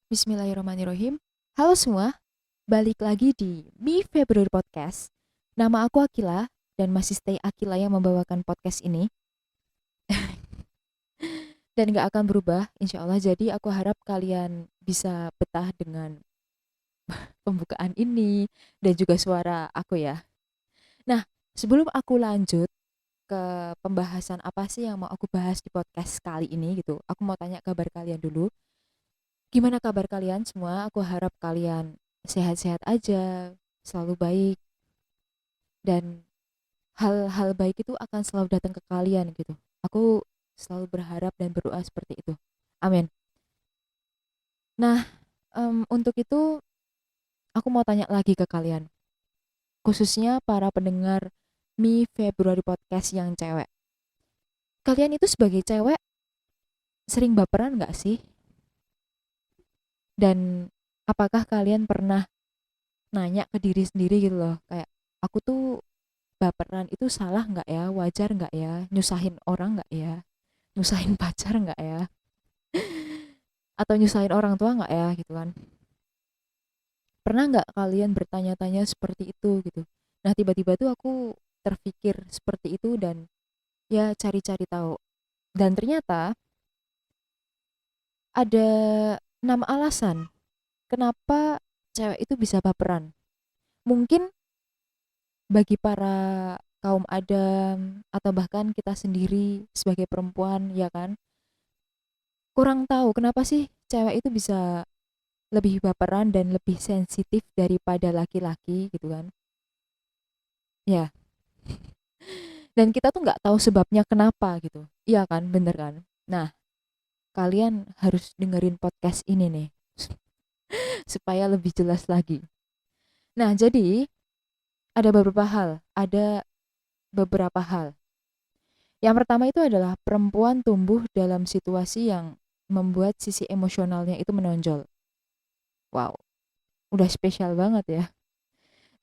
Bismillahirrahmanirrahim. Halo semua, balik lagi di Mi February Podcast. Nama aku Akila dan masih stay Akila yang membawakan podcast ini. Dan gak akan berubah insya Allah. Jadi aku harap kalian bisa betah dengan pembukaan ini dan juga suara aku ya. Nah, sebelum aku lanjut ke pembahasan apa sih yang mau aku bahas di podcast kali ini gitu. Aku mau tanya kabar kalian dulu. Gimana kabar kalian semua? Aku harap kalian sehat-sehat aja, selalu baik, dan hal-hal baik itu akan selalu datang ke kalian gitu. Aku selalu berharap dan berdoa seperti itu. Amin. Nah, untuk itu aku mau tanya lagi ke kalian, khususnya para pendengar Mi February Podcast yang cewek. Kalian itu sebagai cewek sering baperan nggak sih? Dan apakah kalian pernah nanya ke diri sendiri gitu loh, kayak aku tuh baperan itu salah nggak ya, wajar nggak ya, nyusahin orang nggak ya, nyusahin pacar nggak ya, atau nyusahin orang tua nggak ya gitu kan. Pernah nggak kalian bertanya-tanya seperti itu gitu? Nah tiba-tiba tuh aku terpikir seperti itu dan ya cari-cari tahu. Dan ternyata ada 6 alasan kenapa cewek itu bisa baperan. Mungkin bagi para kaum adam atau bahkan kita sendiri sebagai perempuan ya kan, kurang tahu kenapa sih cewek itu bisa lebih baperan dan lebih sensitif daripada laki-laki gitu kan. Ya, dan kita tuh nggak tahu sebabnya kenapa gitu. Iya kan, bener kan? Nah, kalian harus dengerin podcast ini nih supaya lebih jelas lagi. Nah, jadi ada beberapa hal. Yang pertama itu adalah perempuan tumbuh dalam situasi yang membuat sisi emosionalnya itu menonjol. Wow, udah spesial banget ya.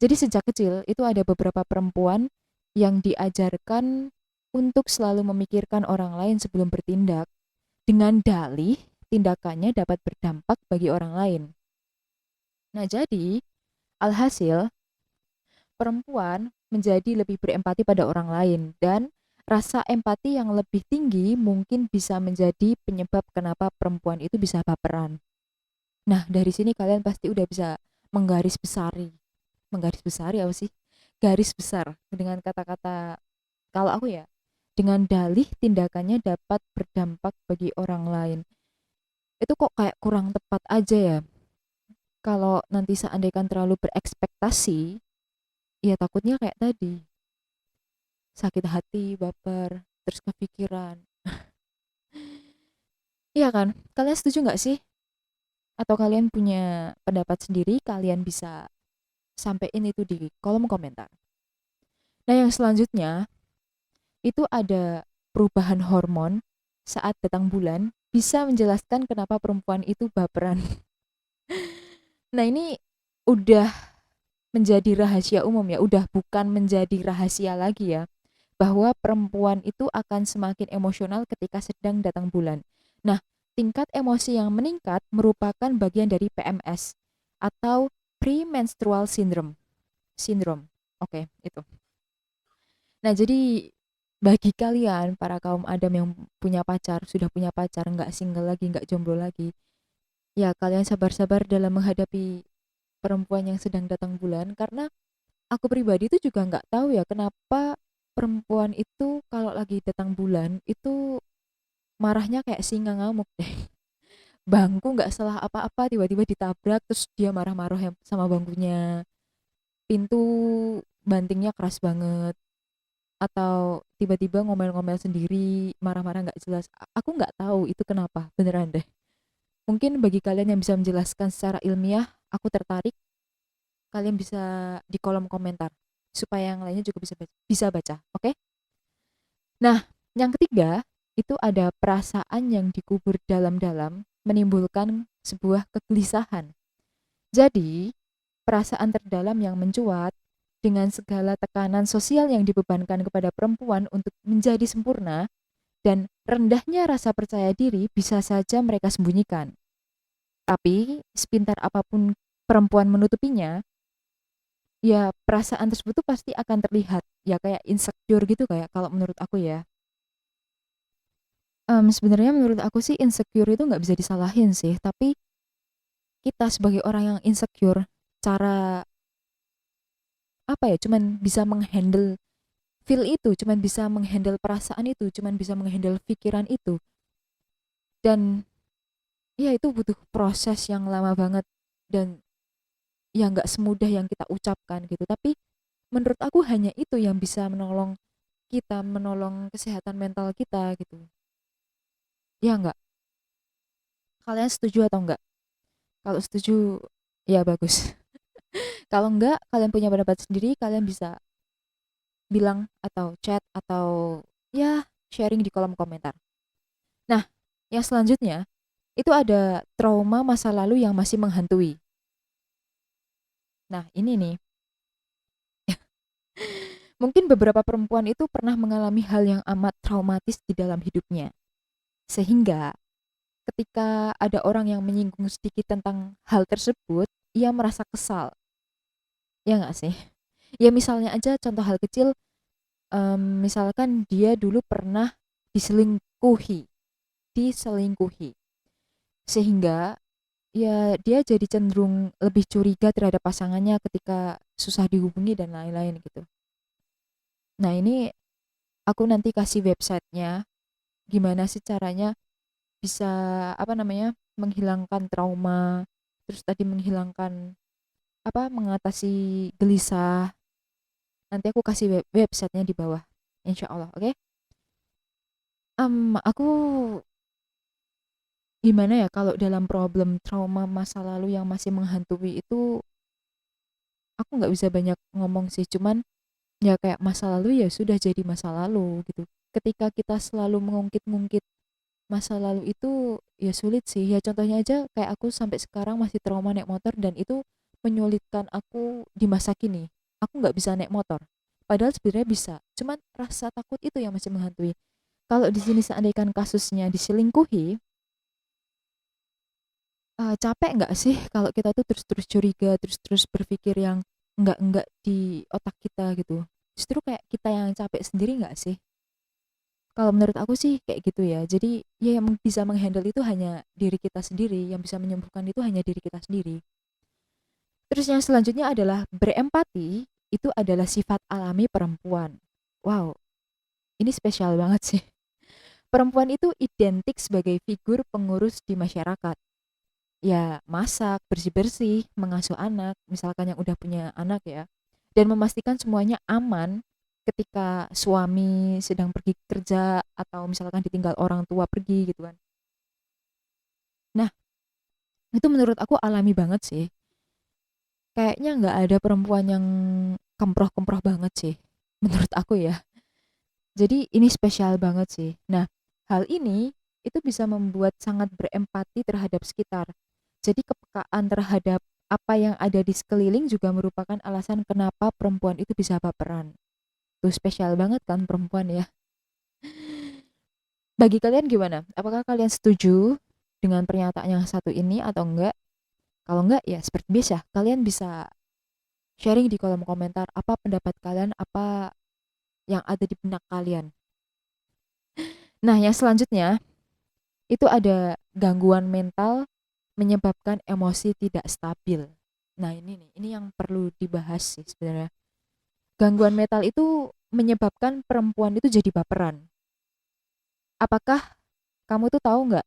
Jadi sejak kecil itu ada beberapa perempuan yang diajarkan untuk selalu memikirkan orang lain sebelum bertindak dengan dalih tindakannya dapat berdampak bagi orang lain. Nah, jadi alhasil perempuan menjadi lebih berempati pada orang lain dan rasa empati yang lebih tinggi mungkin bisa menjadi penyebab kenapa perempuan itu bisa baperan. Nah, dari sini kalian pasti udah bisa menggaris besari. Menggaris besari apa sih? Garis besar dengan kata-kata kalau aku ya, dengan dalih tindakannya dapat berdampak bagi orang lain. Itu kok kayak kurang tepat aja ya. Kalau nanti seandainya terlalu berekspektasi, ya takutnya kayak tadi, sakit hati, baper, terus kepikiran. Iya kan? Kalian setuju nggak sih? Atau kalian punya pendapat sendiri, kalian bisa sampein itu di kolom komentar. Nah, yang selanjutnya itu ada perubahan hormon saat datang bulan bisa menjelaskan kenapa perempuan itu baperan. Nah, ini udah menjadi rahasia umum ya, udah bukan menjadi rahasia lagi ya, bahwa perempuan itu akan semakin emosional ketika sedang datang bulan. Nah, tingkat emosi yang meningkat merupakan bagian dari PMS atau premenstrual syndrome. Syndrome. Oke, itu. Nah, jadi bagi kalian para kaum adam yang punya pacar, sudah punya pacar, nggak single lagi, nggak jomblo lagi, ya kalian sabar-sabar dalam menghadapi perempuan yang sedang datang bulan karena aku pribadi itu juga nggak tahu ya kenapa perempuan itu kalau lagi datang bulan itu marahnya kayak singa ngamuk deh. Bangku nggak salah apa-apa tiba-tiba ditabrak terus dia marah-marah sama bangkunya. Pintu bantingnya keras banget atau tiba-tiba ngomel-ngomel sendiri, marah-marah nggak jelas. Aku nggak tahu itu kenapa, beneran deh. Mungkin bagi kalian yang bisa menjelaskan secara ilmiah, aku tertarik. Kalian bisa di kolom komentar supaya yang lainnya juga bisa baca, oke? Nah, yang ketiga itu ada perasaan yang dikubur dalam-dalam menimbulkan sebuah kegelisahan. Jadi, perasaan terdalam yang mencuat dengan segala tekanan sosial yang dibebankan kepada perempuan untuk menjadi sempurna dan rendahnya rasa percaya diri bisa saja mereka sembunyikan. Tapi sepintar apapun perempuan menutupinya, ya perasaan tersebut tuh pasti akan terlihat. Ya kayak insecure gitu kayak kalau menurut aku ya. Sebenarnya menurut aku sih insecure itu nggak bisa disalahin sih, tapi kita sebagai orang yang insecure, cara apa ya, cuman bisa menghandle feel itu, cuman bisa menghandle perasaan itu, cuman bisa menghandle pikiran itu. Dan ya itu butuh proses yang lama banget dan ya nggak semudah yang kita ucapkan gitu. Tapi menurut aku hanya itu yang bisa menolong kita, menolong kesehatan mental kita gitu. Ya nggak? Kalian setuju atau enggak? Kalau setuju, ya bagus. Kalau enggak, kalian punya pendapat sendiri, kalian bisa bilang atau chat atau ya sharing di kolom komentar. Nah, yang selanjutnya itu ada trauma masa lalu yang masih menghantui. Nah, ini nih, mungkin beberapa perempuan itu pernah mengalami hal yang amat traumatis di dalam hidupnya. Sehingga ketika ada orang yang menyinggung sedikit tentang hal tersebut, ia merasa kesal. Ya nggak sih? Ya misalnya aja contoh hal kecil, misalkan dia dulu pernah diselingkuhi, diselingkuhi. Sehingga ya dia jadi cenderung lebih curiga terhadap pasangannya ketika susah dihubungi dan lain-lain gitu. Nah ini aku nanti kasih websitenya, gimana sih caranya bisa apa namanya menghilangkan trauma, terus tadi menghilangkan apa mengatasi gelisah. Nanti aku kasih websitenya di bawah, insya Allah, oke? Aku gimana ya kalau dalam problem trauma masa lalu yang masih menghantui itu, aku nggak bisa banyak ngomong sih, cuman ya kayak masa lalu ya sudah jadi masa lalu gitu. Ketika kita selalu mengungkit-ungkit masa lalu itu ya sulit sih. Ya contohnya aja kayak aku sampai sekarang masih trauma naik motor dan itu menyulitkan aku di masa kini. Aku nggak bisa naik motor. Padahal sebenarnya bisa. Cuman rasa takut itu yang masih menghantui. Kalau di sini seandainya kasusnya diselingkuhi, capek nggak sih kalau kita tuh terus-terus curiga, terus-terus berpikir yang enggak di otak kita gitu. Justru kayak kita yang capek sendiri nggak sih? Kalau menurut aku sih kayak gitu ya. Jadi ya yang bisa menghandle itu hanya diri kita sendiri, yang bisa menyembuhkan itu hanya diri kita sendiri. Terus yang selanjutnya adalah berempati, itu adalah sifat alami perempuan. Wow, ini spesial banget sih. Perempuan itu identik sebagai figur pengurus di masyarakat. Ya, masak, bersih-bersih, mengasuh anak, misalkan yang udah punya anak ya. Dan memastikan semuanya aman ketika suami sedang pergi kerja atau misalkan ditinggal orang tua pergi gitu kan. Nah, itu menurut aku alami banget sih. Kayaknya nggak ada perempuan yang kemproh-kemproh banget sih, menurut aku ya. Jadi ini spesial banget sih. Nah, hal ini itu bisa membuat sangat berempati terhadap sekitar. Jadi kepekaan terhadap apa yang ada di sekeliling juga merupakan alasan kenapa perempuan itu bisa baperan. Tuh spesial banget kan perempuan ya. Bagi kalian gimana? Apakah kalian setuju dengan pernyataan yang satu ini atau enggak? Kalau enggak ya seperti biasa, kalian bisa sharing di kolom komentar apa pendapat kalian, apa yang ada di benak kalian. Nah, yang selanjutnya itu ada gangguan mental menyebabkan emosi tidak stabil. Nah, ini nih, ini yang perlu dibahas sih sebenarnya. Gangguan mental itu menyebabkan perempuan itu jadi baperan. Apakah kamu tuh tahu nggak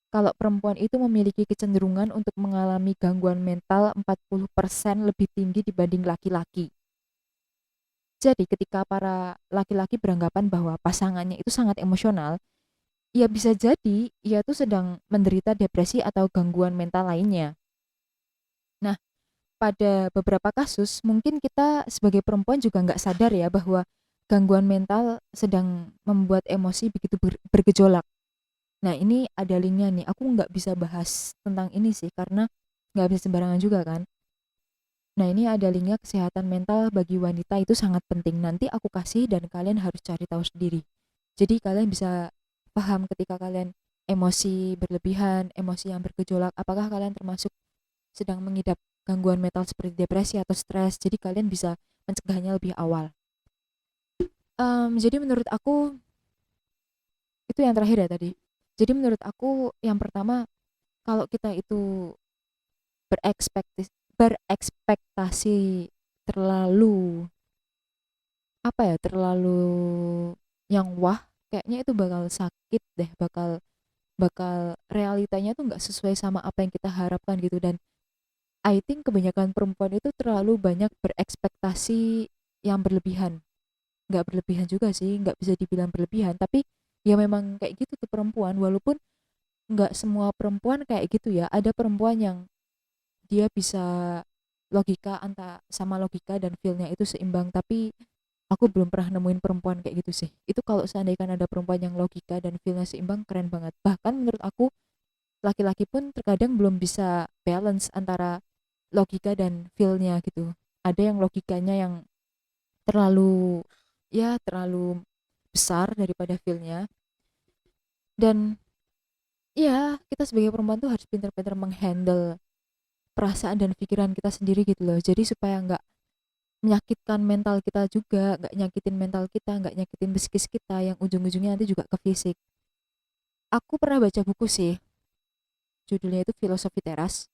kalau perempuan itu memiliki kecenderungan untuk mengalami gangguan mental 40% lebih tinggi dibanding laki-laki. Jadi ketika para laki-laki beranggapan bahwa pasangannya itu sangat emosional, ya bisa jadi ia tuh sedang menderita depresi atau gangguan mental lainnya. Nah, pada beberapa kasus mungkin kita sebagai perempuan juga nggak sadar ya bahwa gangguan mental sedang membuat emosi begitu bergejolak. Nah, ini ada linknya nih. Aku nggak bisa bahas tentang ini sih karena nggak bisa sembarangan juga kan. Nah, ini ada linknya kesehatan mental bagi wanita itu sangat penting. Nanti aku kasih dan kalian harus cari tahu sendiri. Jadi kalian bisa paham ketika kalian emosi berlebihan, emosi yang bergejolak. Apakah kalian termasuk sedang mengidap gangguan mental seperti depresi atau stres? Jadi kalian bisa mencegahnya lebih awal. Jadi menurut aku itu yang terakhir ya tadi. Jadi menurut aku yang pertama, kalau kita itu berekspektasi terlalu terlalu yang wah, kayaknya itu bakal sakit deh, bakal bakal realitanya tuh nggak sesuai sama apa yang kita harapkan gitu. Dan I think kebanyakan perempuan itu terlalu banyak berekspektasi yang berlebihan. Nggak berlebihan juga sih, nggak bisa dibilang berlebihan, tapi ya memang kayak gitu tuh perempuan. Walaupun nggak semua perempuan kayak gitu ya, ada perempuan yang dia bisa logika dan feelnya itu seimbang, tapi aku belum pernah nemuin perempuan kayak gitu sih. Itu kalau seandainya ada perempuan yang logika dan feelnya seimbang, keren banget. Bahkan menurut aku laki-laki pun terkadang belum bisa balance antara logika dan feelnya gitu. Ada yang logikanya yang terlalu terlalu besar daripada feelnya. Dan ya, kita sebagai perempuan tuh harus pintar-pintar menghandle perasaan dan pikiran kita sendiri gitu loh. Jadi supaya nggak menyakitkan mental kita juga, nggak nyakitin mental kita, nggak nyakitin psikis kita yang ujung-ujungnya nanti juga ke fisik. Aku pernah baca buku sih, judulnya itu Filosofi Teras.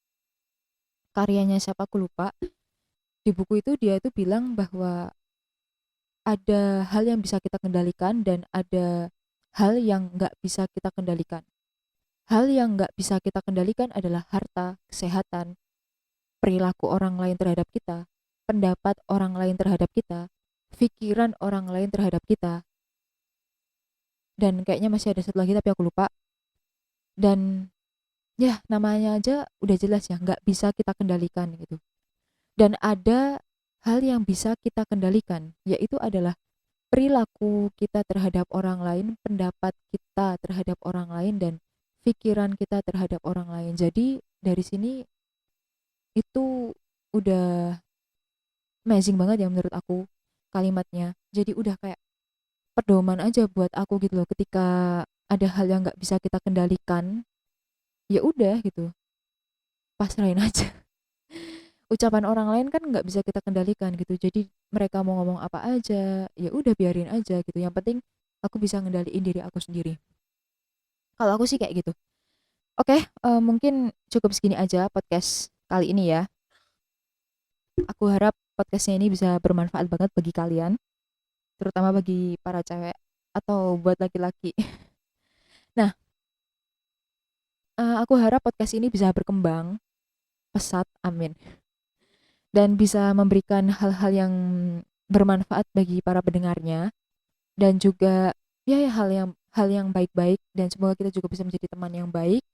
Karyanya siapa aku lupa. Di buku itu dia itu bilang bahwa ada hal yang bisa kita kendalikan dan ada hal yang nggak bisa kita kendalikan. Hal yang nggak bisa kita kendalikan adalah harta, kesehatan, perilaku orang lain terhadap kita, pendapat orang lain terhadap kita, pikiran orang lain terhadap kita, dan kayaknya masih ada satu lagi tapi aku lupa. Dan ya namanya aja udah jelas ya, nggak bisa kita kendalikan gitu. Dan ada hal yang bisa kita kendalikan, yaitu adalah perilaku kita terhadap orang lain, pendapat kita terhadap orang lain, dan pikiran kita terhadap orang lain. Jadi dari sini itu udah amazing banget ya menurut aku kalimatnya. Jadi udah kayak pedoman aja buat aku gitu loh, ketika ada hal yang nggak bisa kita kendalikan, ya udah gitu, pasrahin aja. Ucapan orang lain kan nggak bisa kita kendalikan gitu, jadi mereka mau ngomong apa aja ya udah biarin aja gitu, yang penting aku bisa ngendaliin diri aku sendiri. Kalau aku sih kayak gitu. Oke, mungkin cukup segini aja podcast kali ini ya. Aku harap podcastnya ini bisa bermanfaat banget bagi kalian, terutama bagi para cewek atau buat laki-laki. Nah, aku harap podcast ini bisa berkembang pesat, amin, dan bisa memberikan hal-hal yang bermanfaat bagi para pendengarnya, dan juga ya hal yang baik-baik, dan semoga kita juga bisa menjadi teman yang baik,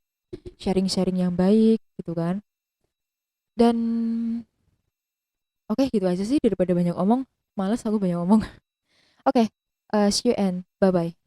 sharing-sharing yang baik gitu kan. Dan oke, gitu aja sih, daripada banyak omong, males aku banyak omong. Oke, see you and bye bye.